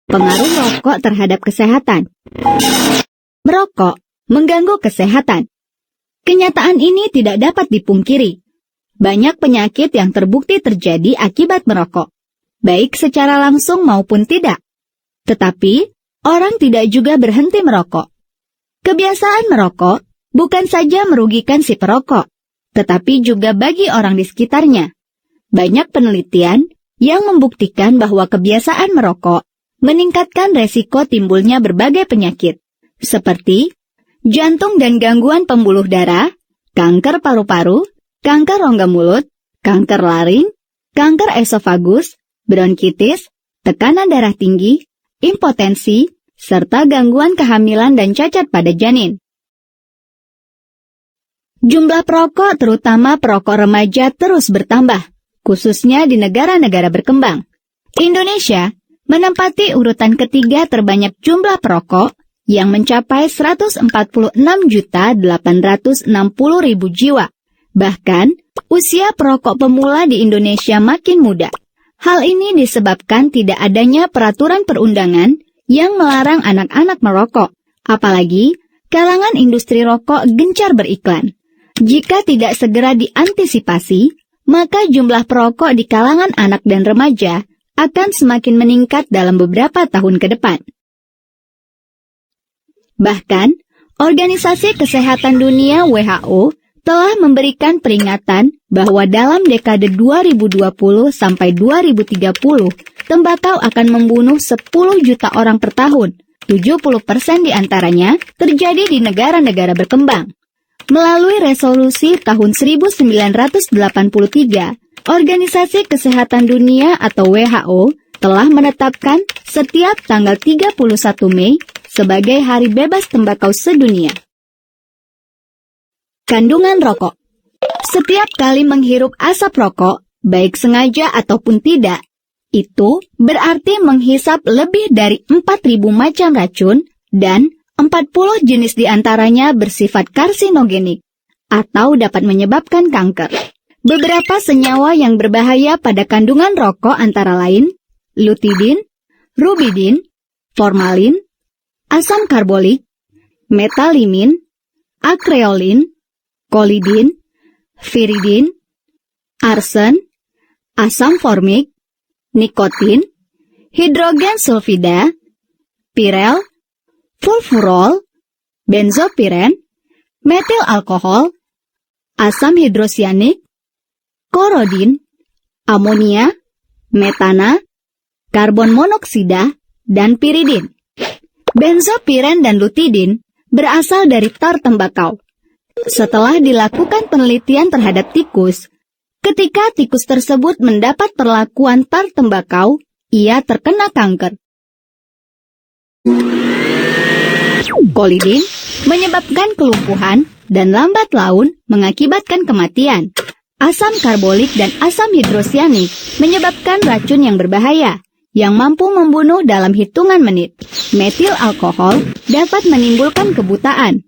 Pengaruh rokok terhadap kesehatan. Merokok mengganggu kesehatan. Kenyataan ini tidak dapat dipungkiri. Banyak penyakit yang terbukti terjadi akibat merokok, baik secara langsung maupun tidak. Tetapi, orang tidak juga berhenti merokok. Kebiasaan merokok bukan saja merugikan si perokok, tetapi juga bagi orang di sekitarnya. Banyak penelitian yang membuktikan bahwa kebiasaan merokok meningkatkan resiko timbulnya berbagai penyakit, seperti jantung dan gangguan pembuluh darah, kanker paru-paru, kanker rongga mulut, kanker laring, kanker esofagus, bronkitis, tekanan darah tinggi, impotensi, serta gangguan kehamilan dan cacat pada janin. Jumlah perokok, terutama perokok remaja, terus bertambah, khususnya di negara-negara berkembang. Indonesia menempati urutan ketiga terbanyak jumlah perokok yang mencapai 146.860.000 jiwa. Bahkan, usia perokok pemula di Indonesia makin muda. Hal ini disebabkan tidak adanya peraturan perundangan yang melarang anak-anak merokok. Apalagi, kalangan industri rokok gencar beriklan. Jika tidak segera diantisipasi, maka jumlah perokok di kalangan anak dan remaja akan semakin meningkat dalam beberapa tahun ke depan. Bahkan, Organisasi Kesehatan Dunia (WHO) telah memberikan peringatan bahwa dalam dekade 2020 sampai 2030, tembakau akan membunuh 10 juta orang per tahun. 70% diantaranya terjadi di negara-negara berkembang. Melalui resolusi tahun 1983, Organisasi Kesehatan Dunia atau WHO telah menetapkan setiap tanggal 31 Mei sebagai Hari Bebas Tembakau Sedunia. Kandungan rokok. Setiap kali menghirup asap rokok, baik sengaja ataupun tidak, itu berarti menghisap lebih dari 4.000 macam racun dan 40 jenis diantaranya bersifat karsinogenik atau dapat menyebabkan kanker. Beberapa senyawa yang berbahaya pada kandungan rokok antara lain lutidin, rubidin, formalin, asam karbolik, metalimin, akreolin, kolidin, viridin, arsen, asam formik, nikotin, hidrogen sulfida, pirel, fulfurol, benzopiren, metil alkohol, asam hidrosianik, korodin, amonia, metana, karbon monoksida, dan piridin. Benzopiren dan lutidin berasal dari tar tembakau. Setelah dilakukan penelitian terhadap tikus, ketika tikus tersebut mendapat perlakuan tar tembakau, ia terkena kanker. Kolidin menyebabkan kelumpuhan dan lambat laun mengakibatkan kematian. Asam karbolik dan asam hidrosianik menyebabkan racun yang berbahaya, yang mampu membunuh dalam hitungan menit. Metil alkohol dapat menimbulkan kebutaan.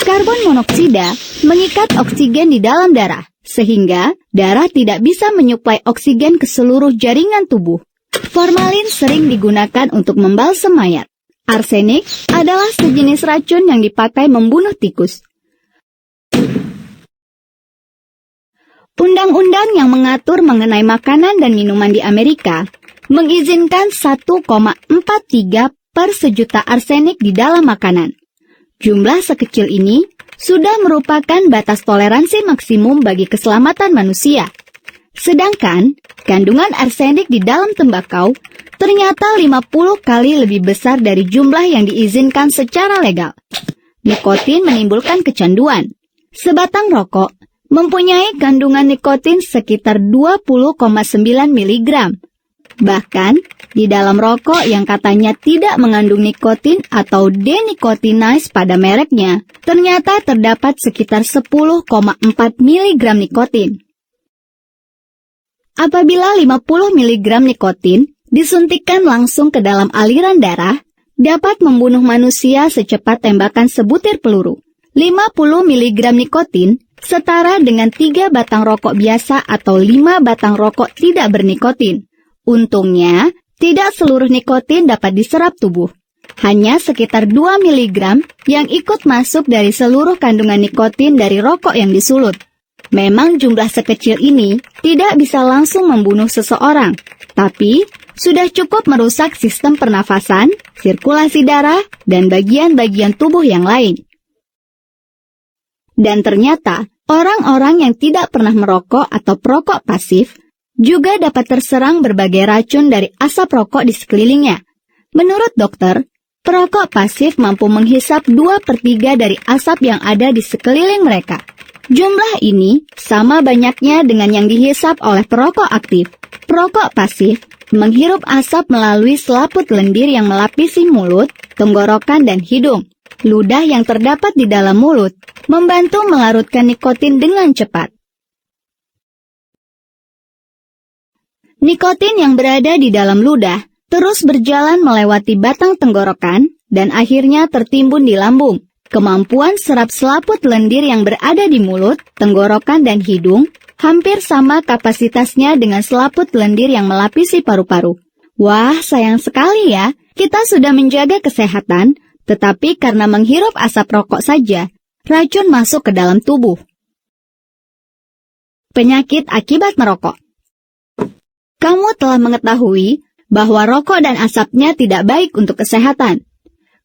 Karbon monoksida mengikat oksigen di dalam darah, sehingga darah tidak bisa menyuplai oksigen ke seluruh jaringan tubuh. Formalin sering digunakan untuk membalsem mayat. Arsenik adalah sejenis racun yang dipakai membunuh tikus. Undang-undang yang mengatur mengenai makanan dan minuman di Amerika mengizinkan 1,43 per sejuta arsenik di dalam makanan. Jumlah sekecil ini sudah merupakan batas toleransi maksimum bagi keselamatan manusia. Sedangkan, kandungan arsenik di dalam tembakau ternyata 50 kali lebih besar dari jumlah yang diizinkan secara legal. Nikotin menimbulkan kecanduan. Sebatang rokok mempunyai kandungan nikotin sekitar 20,9 mg. Bahkan, di dalam rokok yang katanya tidak mengandung nikotin atau denicotinize pada mereknya, ternyata terdapat sekitar 10,4 mg nikotin. Apabila 50 mg nikotin disuntikkan langsung ke dalam aliran darah, dapat membunuh manusia secepat tembakan sebutir peluru. 50 mg nikotin setara dengan 3 batang rokok biasa atau 5 batang rokok tidak bernikotin. Untungnya, Tidak seluruh nikotin dapat diserap tubuh. Hanya sekitar 2 mg yang ikut masuk dari seluruh kandungan nikotin dari rokok yang disulut. Memang jumlah sekecil ini tidak bisa langsung membunuh seseorang, tapi sudah cukup merusak sistem pernafasan, sirkulasi darah, dan bagian-bagian tubuh yang lain. Dan ternyata, orang-orang yang tidak pernah merokok atau perokok pasif juga dapat terserang berbagai racun dari asap rokok di sekelilingnya. Menurut dokter, perokok pasif mampu menghisap 2/3 dari asap yang ada di sekeliling mereka. Jumlah ini sama banyaknya dengan yang dihisap oleh perokok aktif. Perokok pasif menghirup asap melalui selaput lendir yang melapisi mulut, tenggorokan, dan hidung. Ludah yang terdapat di dalam mulut membantu melarutkan nikotin dengan cepat. Nikotin yang berada di dalam ludah terus berjalan melewati batang tenggorokan dan akhirnya tertimbun di lambung. Kemampuan serap selaput lendir yang berada di mulut, tenggorokan, dan hidung hampir sama kapasitasnya dengan selaput lendir yang melapisi paru-paru. Wah, sayang sekali ya, kita sudah menjaga kesehatan, tetapi karena menghirup asap rokok saja, racun masuk ke dalam tubuh. Penyakit akibat merokok. Kamu telah mengetahui bahwa rokok dan asapnya tidak baik untuk kesehatan.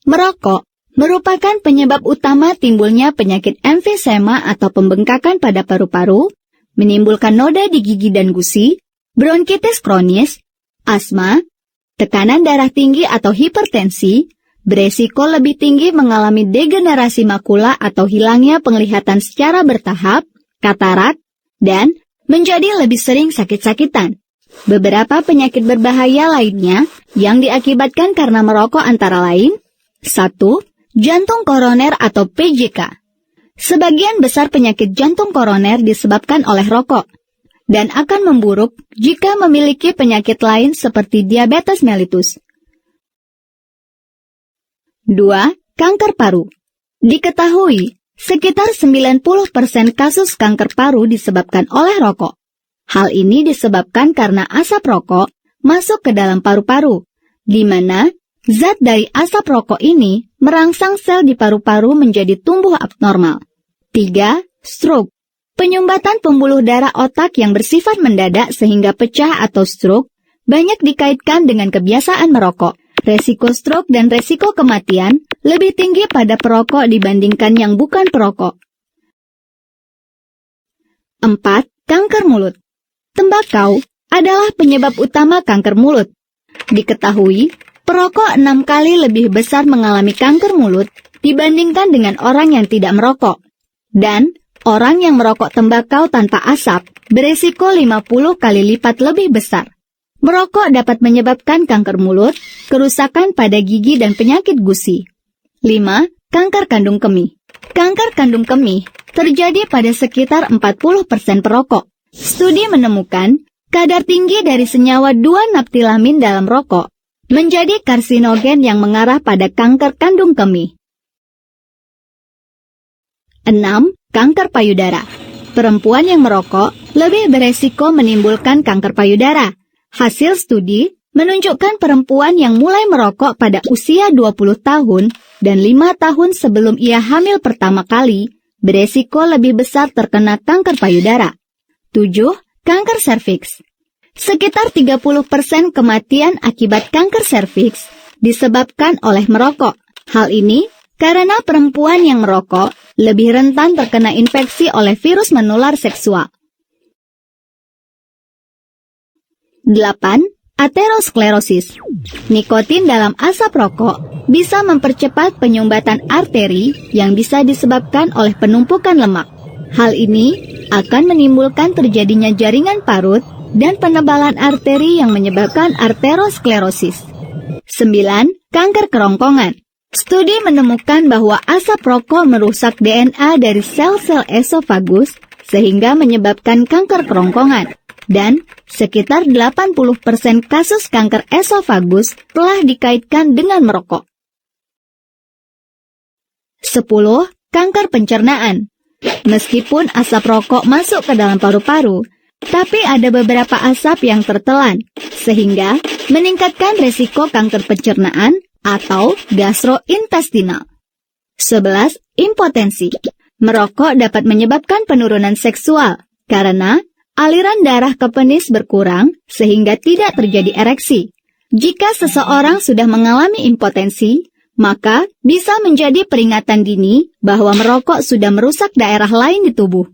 Merokok merupakan penyebab utama timbulnya penyakit emfisema atau pembengkakan pada paru-paru, menimbulkan noda di gigi dan gusi, bronkitis kronis, asma, tekanan darah tinggi atau hipertensi, beresiko lebih tinggi mengalami degenerasi makula atau hilangnya penglihatan secara bertahap, katarak, dan menjadi lebih sering sakit-sakitan. Beberapa penyakit berbahaya lainnya yang diakibatkan karena merokok antara lain, 1. Jantung koroner atau PJK. Sebagian besar penyakit jantung koroner disebabkan oleh rokok dan akan memburuk jika memiliki penyakit lain seperti diabetes mellitus. 2. Kanker paru. Diketahui, sekitar 90% kasus kanker paru disebabkan oleh rokok. Hal ini disebabkan karena asap rokok masuk ke dalam paru-paru, di mana zat dari asap rokok ini merangsang sel di paru-paru menjadi tumbuh abnormal. 3. Stroke. Penyumbatan pembuluh darah otak yang bersifat mendadak sehingga pecah atau stroke banyak dikaitkan dengan kebiasaan merokok. Resiko stroke dan resiko kematian lebih tinggi pada perokok dibandingkan yang bukan perokok. 4. Kanker mulut. Tembakau adalah penyebab utama kanker mulut. Diketahui, perokok 6 kali lebih besar mengalami kanker mulut dibandingkan dengan orang yang tidak merokok. Dan orang yang merokok tembakau tanpa asap beresiko 50 kali lipat lebih besar. Merokok dapat menyebabkan kanker mulut, kerusakan pada gigi dan penyakit gusi. 5. Kanker kandung kemih. Kanker kandung kemih terjadi pada sekitar 40% perokok. Studi menemukan kadar tinggi dari senyawa 2-naptilamin dalam rokok menjadi karsinogen yang mengarah pada kanker kandung kemih. 6. Kanker payudara. Perempuan yang merokok lebih beresiko menimbulkan kanker payudara. Hasil studi menunjukkan perempuan yang mulai merokok pada usia 20 tahun dan 5 tahun sebelum ia hamil pertama kali, beresiko lebih besar terkena kanker payudara. 7. Kanker serviks. Sekitar 30% kematian akibat kanker serviks disebabkan oleh merokok. Hal ini karena perempuan yang merokok lebih rentan terkena infeksi oleh virus menular seksual. 8. Aterosklerosis. Nikotin dalam asap rokok bisa mempercepat penyumbatan arteri yang bisa disebabkan oleh penumpukan lemak. Hal ini akan menimbulkan terjadinya jaringan parut dan penebalan arteri yang menyebabkan aterosklerosis. 9. Kanker kerongkongan. Studi menemukan bahwa asap rokok merusak DNA dari sel-sel esofagus sehingga menyebabkan kanker kerongkongan. Dan sekitar 80% kasus kanker esofagus telah dikaitkan dengan merokok. 10. Kanker pencernaan. Meskipun asap rokok masuk ke dalam paru-paru, Tapi ada beberapa asap yang tertelan, sehingga meningkatkan resiko kanker pencernaan atau gastrointestinal. 11. Impotensi. Merokok dapat menyebabkan penurunan seksual, karena aliran darah ke penis berkurang sehingga tidak terjadi ereksi. Jika seseorang sudah mengalami impotensi, maka bisa menjadi peringatan dini bahwa merokok sudah merusak daerah lain di tubuh.